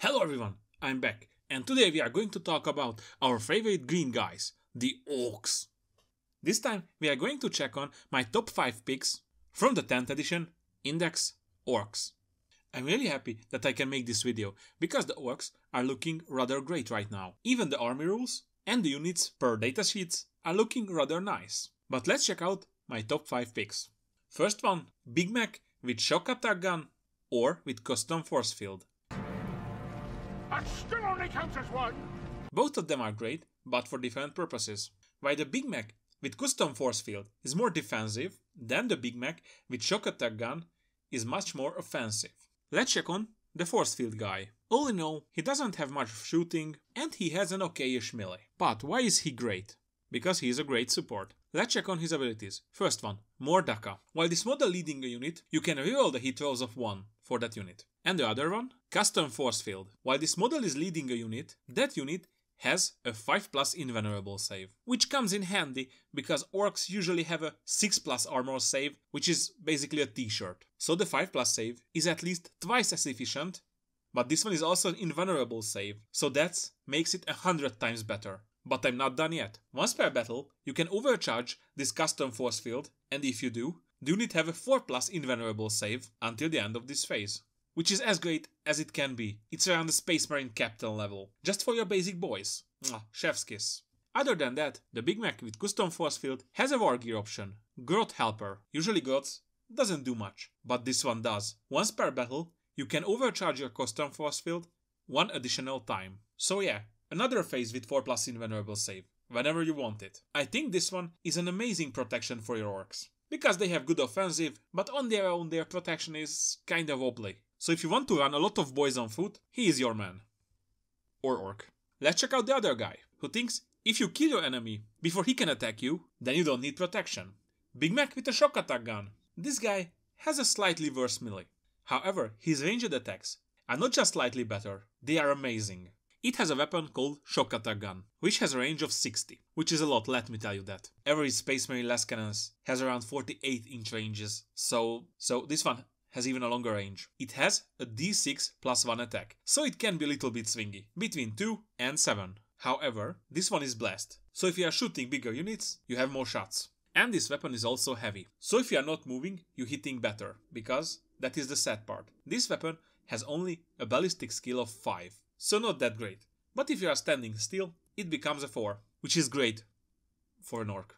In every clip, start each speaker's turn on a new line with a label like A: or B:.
A: Hello everyone, I'm back, and today we are going to talk about our favorite green guys, the Orks. This time we are going to check on my top 5 picks from the 10th edition Index Orks. I'm really happy that I can make this video, because the Orks are looking rather great right now. Even the army rules and the units per datasheets are looking rather nice. But let's check out my top 5 picks. First one, Big Mac with Shokk Attack Gun or with Kustom Force Field.
B: That still only counts as one!
A: Both of them are great, but for different purposes. While the Big Mac with Kustom Force Field is more defensive, then the Big Mac with Shokk Attack Gun is much more offensive. Let's check on the Force Field guy. All in all, he doesn't have much shooting and he has an okayish melee. But why is he great? Because he is a great support. Let's check on his abilities. First one, more Daka. While this model leading a unit, you can reroll the hit rolls of 1 for that unit. And the other one, Kustom Force Field. While this model is leading a unit, that unit has a 5+ invulnerable save, which comes in handy because orcs usually have a 6+ armor save, which is basically a t-shirt. So the 5+ save is at least twice as efficient, but this one is also an invulnerable save, so that makes it 100 times better. But I'm not done yet. Once per battle, you can overcharge this Kustom Force Field, and if you do, the unit have a 4+ invulnerable save until the end of this phase. Which is as great as it can be. It's around the Space Marine Captain level. Just for your basic boys. Mwah, chef's kiss. Other than that, the Big Mac with Kustom Force Field has a War Gear option. Growth Helper. Usually growth doesn't do much, but this one does. Once per battle, you can overcharge your Kustom Force Field 1 additional time. So yeah, another phase with 4+ invulnerable save, whenever you want it. I think this one is an amazing protection for your orcs. Because they have good offensive, but on their own their protection is kinda wobbly. So if you want to run a lot of boys on foot, he is your man. Or orc. Let's check out the other guy, who thinks if you kill your enemy before he can attack you, then you don't need protection. Big Mac with a Shokk Attack Gun. This guy has a slightly worse melee. However, his ranged attacks are not just slightly better, they are amazing. It has a weapon called Shokk Attack Gun, which has a range of 60, which is a lot, let me tell you that. Average Space Marine less cannons has around 48-inch ranges, so this one has even a longer range. It has a d6 + 1 attack, so it can be a little bit swingy, between 2 and 7. However, this one is blessed, so if you are shooting bigger units, you have more shots. And this weapon is also heavy, so if you are not moving, you're hitting better, because that is the sad part. This weapon has only a ballistic skill of 5, so not that great. But if you are standing still, it becomes a 4, which is great for an orc.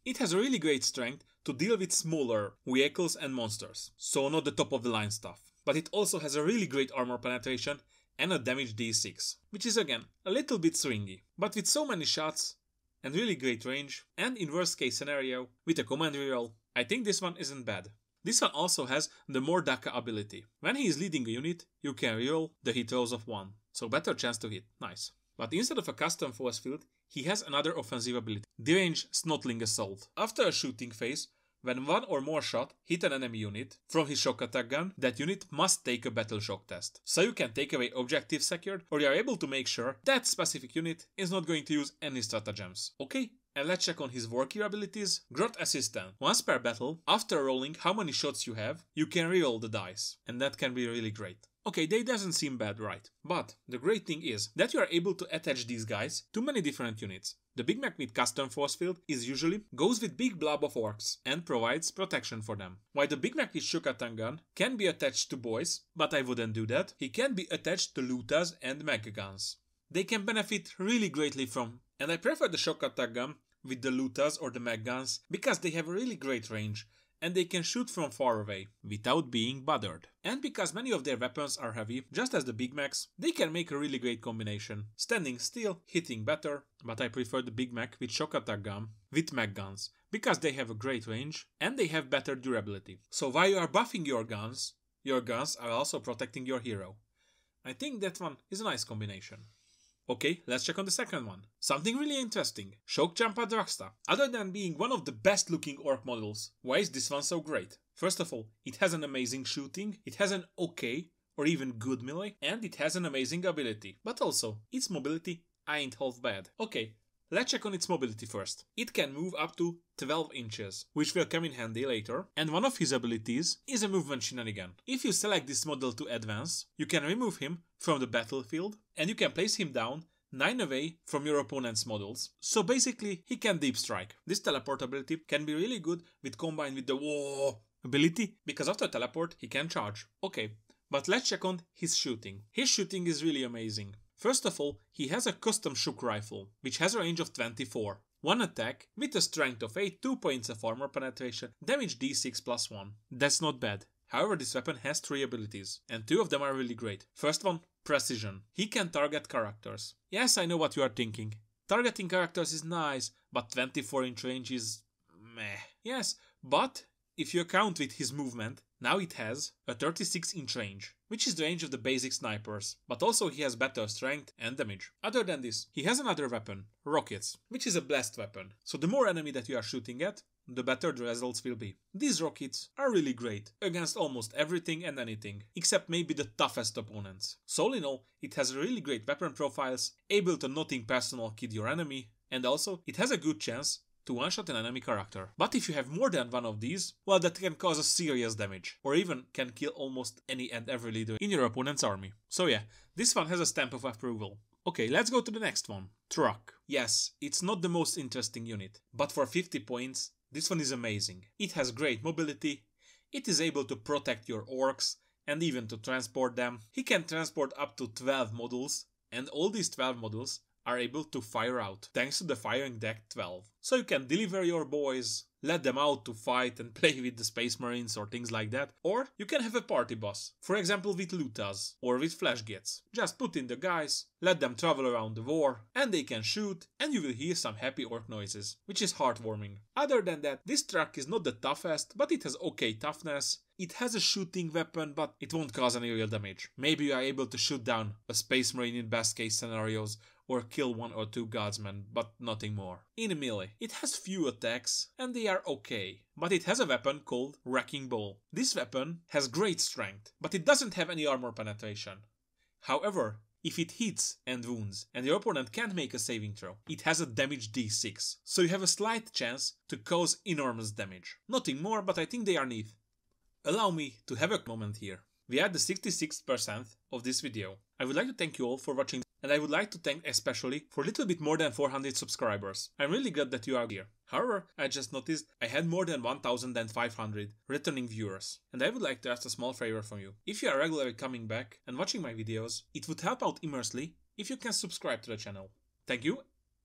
A: It has a really great strength to deal with smaller vehicles and monsters, so not the top of the line stuff. But it also has a really great armor penetration and a damage d6, which is again a little bit swingy. But with so many shots and really great range, and in worst case scenario with a command reroll, I think this one isn't bad. This one also has the more Daka ability. When he is leading a unit, you can reroll the hit rolls of 1, so better chance to hit, nice. But instead of a Kustom Force Field, he has another offensive ability, Derange Snotling Assault. After a shooting phase, when 1 or more shot hit an enemy unit from his Shokk Attack Gun, that unit must take a battle shock test. So you can take away objectives secured, or you are able to make sure that specific unit is not going to use any stratagems. Okay? And let's check on his War Gear abilities. Growth Assistant. Once per battle, after rolling how many shots you have, you can reroll the dice. And that can be really great. Okay, they doesn't seem bad, right? But the great thing is that you are able to attach these guys to many different units. The Big Mac with Kustom Force Field is usually goes with big blob of orcs and provides protection for them. While the Big Mac with Shokk Attack Gun can be attached to boys, but I wouldn't do that. He can be attached to looters and mega guns. They can benefit really greatly from, and I prefer the Shokk Attack Gun with the looters or the mag guns because they have a really great range and they can shoot from far away without being bothered. And because many of their weapons are heavy, just as the Big Macs, they can make a really great combination. Standing still, hitting better, but I prefer the Big Mac with Shokk Attack Gun with mag guns because they have a great range and they have better durability. So while you are buffing your guns are also protecting your hero. I think that one is a nice combination. Okay, let's check on the second one. Something really interesting. Shokk Dragsta. Other than being one of the best looking orc models, why is this one so great? First of all, it has an amazing shooting, it has an okay or even good melee, and it has an amazing ability. But also, its mobility ain't half bad. Okay, Let's check on its mobility first. It can move up to 12 inches, which will come in handy later, and one of his abilities is a movement shenanigan. If you select this model to advance, you can remove him from the battlefield, and you can place him down 9 away from your opponent's models. So basically, he can deep strike. This teleport ability can be really good with combined with the whoa ability, because after teleport, he can charge. Okay, but let's check on his shooting. His shooting is really amazing. First of all, he has a custom Shokk rifle, which has a range of 24. One attack with a strength of 8, 2 points of armor penetration, damage d6 plus 1. That's not bad. However, this weapon has 3 abilities, and 2 of them are really great. First one, precision. He can target characters. Yes, I know what you are thinking. Targeting characters is nice, but 24-inch range is meh. Yes, but if you account with his movement, now it has a 36-inch range, which is the range of the basic snipers, but also he has better strength and damage. Other than this, he has another weapon, rockets, which is a blast weapon, so the more enemy that you are shooting at, the better the results will be. These rockets are really great against almost everything and anything, except maybe the toughest opponents. So all in all, it has really great weapon profiles, able to nothing personal kid your enemy, and also it has a good chance to one-shot an enemy character. But if you have more than one of these, well, that can cause a serious damage, or even can kill almost any and every leader in your opponent's army. So yeah, this one has a stamp of approval. Okay, let's go to the next one. Truck. Yes, it's not the most interesting unit, but for 50 points, this one is amazing. It has great mobility, it is able to protect your orcs, and even to transport them. He can transport up to 12 models, and all these 12 models are able to fire out, thanks to the firing deck 12. So you can deliver your boys, let them out to fight and play with the Space Marines or things like that, or you can have a party boss, for example with Lutas or with Flashgets. Just put in the guys, let them travel around the war, and they can shoot, and you will hear some happy orc noises, which is heartwarming. Other than that, this truck is not the toughest, but it has okay toughness. It has a shooting weapon, but it won't cause any real damage. Maybe you are able to shoot down a Space Marine in best case scenarios, or kill 1 or 2 guardsmen, but nothing more. In melee, it has few attacks, and they are okay, but it has a weapon called Wrecking Ball. This weapon has great strength, but it doesn't have any armor penetration. However, if it hits and wounds, and your opponent can't make a saving throw, it has a damage d6, so you have a slight chance to cause enormous damage. Nothing more, but I think they are neat. Allow me to have a moment here. We are at the 66% of this video. I would like to thank you all for watching, and I would like to thank especially for a little bit more than 400 subscribers. I'm really glad that you are here. However, I just noticed I had more than 1,500 returning viewers, and I would like to ask a small favor from you. If you are regularly coming back and watching my videos, it would help out immensely if you can subscribe to the channel. Thank you,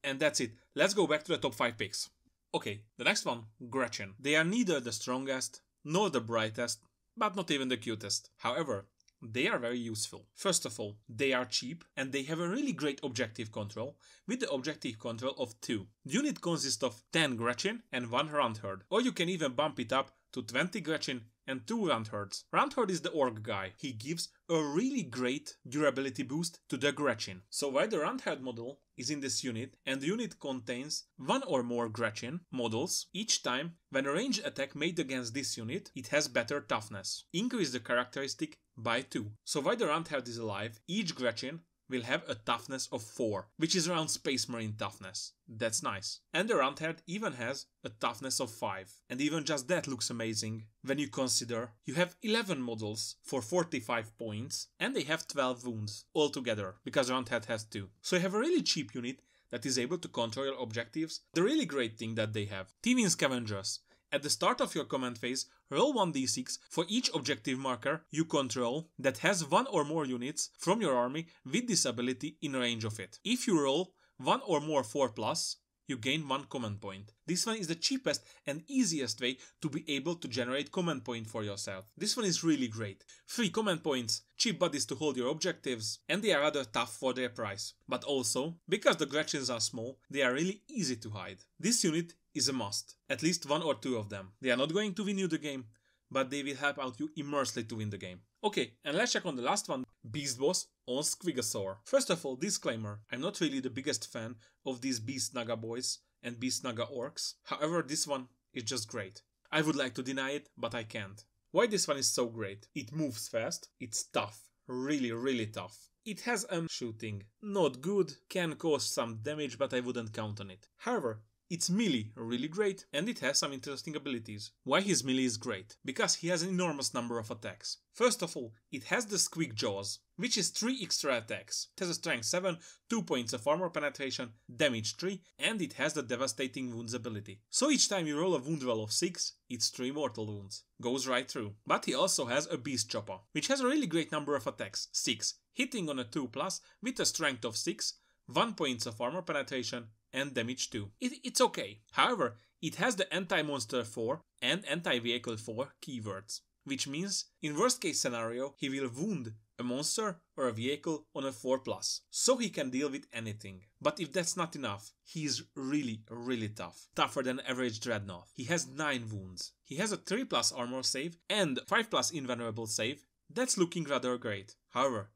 A: and that's it. Let's go back to the top 5 picks. Okay, the next one, Gretchen. They are neither the strongest nor the brightest, but not even the cutest. However, they are very useful. First of all, they are cheap and they have a really great objective control with the objective control of 2. The unit consists of 10 Gretchen and 1 Runtherd, or you can even bump it up to 20 Gretchen and 2 Rundherds. Runtherd is the orc guy. He gives a really great durability boost to the Gretchen. So while the Runtherd model is in this unit and the unit contains 1 or more Gretchen models, each time when a ranged attack made against this unit, it has better toughness. Increase the characteristic by 2. So while the Runtherd is alive, each Gretchen will have a toughness of 4, which is around Space Marine toughness. That's nice. And the Runtherd even has a toughness of 5. And even just that looks amazing when you consider you have 11 models for 45 points and they have 12 wounds altogether, because Runtherd has 2. So you have a really cheap unit that is able to control your objectives. The really great thing that they have. Thieving Scavengers. At the start of your command phase, roll 1d6 for each objective marker you control that has 1 or more units from your army with this ability in range of it. If you roll 1 or more 4+, you gain 1 command point. This one is the cheapest and easiest way to be able to generate command point for yourself. This one is really great. 3 command points, cheap buddies to hold your objectives, and they are rather tough for their price. But also, because the Gretchins are small, they are really easy to hide. This unit is a must. At least 1 or 2 of them. They are not going to win you the game, but they will help out you immensely to win the game. Okay, and let's check on the last one, Beastboss of Squigosaur. First of all, disclaimer, I'm not really the biggest fan of these Beast Naga boys and Beast Naga orcs. However, this one is just great. I would like to deny it, but I can't. Why this one is so great? It moves fast, it's tough, really tough. It has shooting, not good, can cause some damage, but I wouldn't count on it. However, its melee really great, and it has some interesting abilities. Why his melee is great? Because he has an enormous number of attacks. First of all, it has the Squig Jaws, which is 3 extra attacks. It has a strength 7, 2 points of armor penetration, damage 3, and it has the devastating wounds ability. So each time you roll a wound roll of 6, it's 3 mortal wounds. Goes right through. But he also has a Beast Chopper, which has a really great number of attacks, 6, hitting on a 2+ with a strength of 6, 1 points of armor penetration, and damage 2. It's okay. However, it has the anti-monster 4 and anti-vehicle 4 keywords, which means in worst case scenario he will wound a monster or a vehicle on a 4+, so he can deal with anything. But if that's not enough, he is really tough. Tougher than average Dreadnought. He has 9 wounds. He has a 3+ armor save and 5+ invulnerable save. That's looking rather great. However...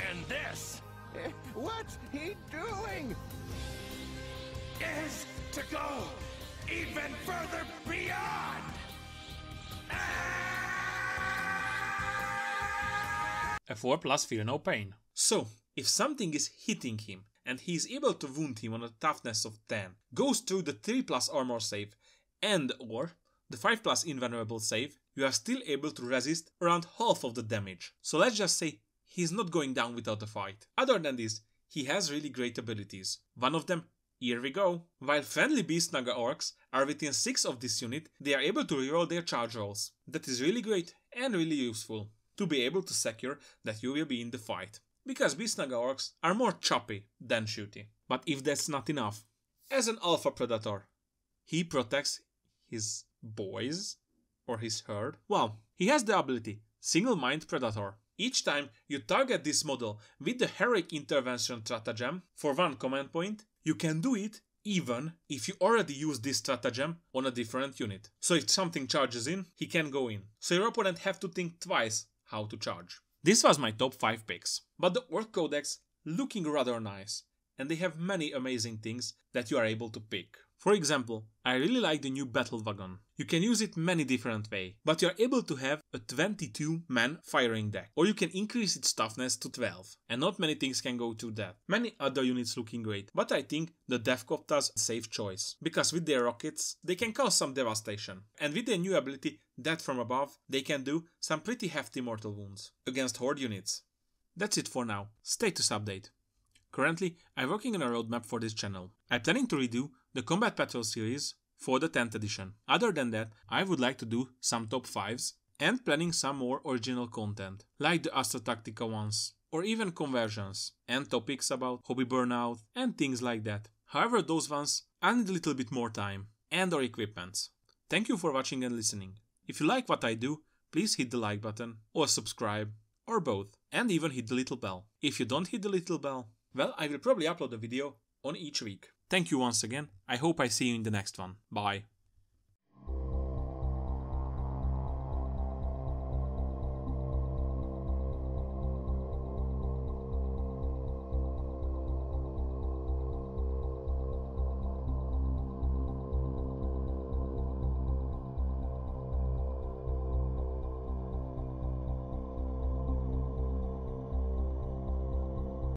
B: And this
C: What's he doing?
B: is to go even further beyond!
A: A 4+ feel no pain. So, if something is hitting him and he is able to wound him on a toughness of 10, goes through the 3+ armor save and or the 5+ invulnerable save, you are still able to resist around half of the damage. So let's just say he's not going down without a fight. Other than this, he has really great abilities. One of them, here we go. While friendly Beastnaga Orks are within 6 of this unit, they are able to reroll their charge rolls. That is really great and really useful to be able to secure that you will be in the fight. Because Beastnaga Orks are more choppy than shooty. But if that's not enough, as an alpha predator, he protects his boys or his herd. Well, he has the ability Single Mind Predator. Each time you target this model with the Heroic Intervention stratagem for 1 command point, you can do it even if you already use this stratagem on a different unit. So if something charges in, he can go in. So your opponent have to think twice how to charge. This was my top 5 picks. But the Ork Codex looking rather nice, and they have many amazing things that you are able to pick. For example, I really like the new Battle Wagon. You can use it many different ways, but you are able to have a 22-man firing deck, or you can increase its toughness to 12, and not many things can go to that. Many other units looking great, but I think the Deathcopter's a safe choice, because with their rockets, they can cause some devastation, and with their new ability, Death from Above, they can do some pretty hefty mortal wounds against Horde units. That's it for now. Status update. Currently, I'm working on a roadmap for this channel. I'm planning to redo the Combat Patrol series for the 10th edition. Other than that, I would like to do some top 5s and planning some more original content, like the Astra Tactica ones, or even conversions, and topics about hobby burnout and things like that. However, those ones I need a little bit more time and or equipments. Thank you for watching and listening. If you like what I do, please hit the like button, or subscribe, or both, and even hit the little bell. If you don't hit the little bell, well, I will probably upload a video on each week. Thank you once again. I hope I see you in the next one. Bye.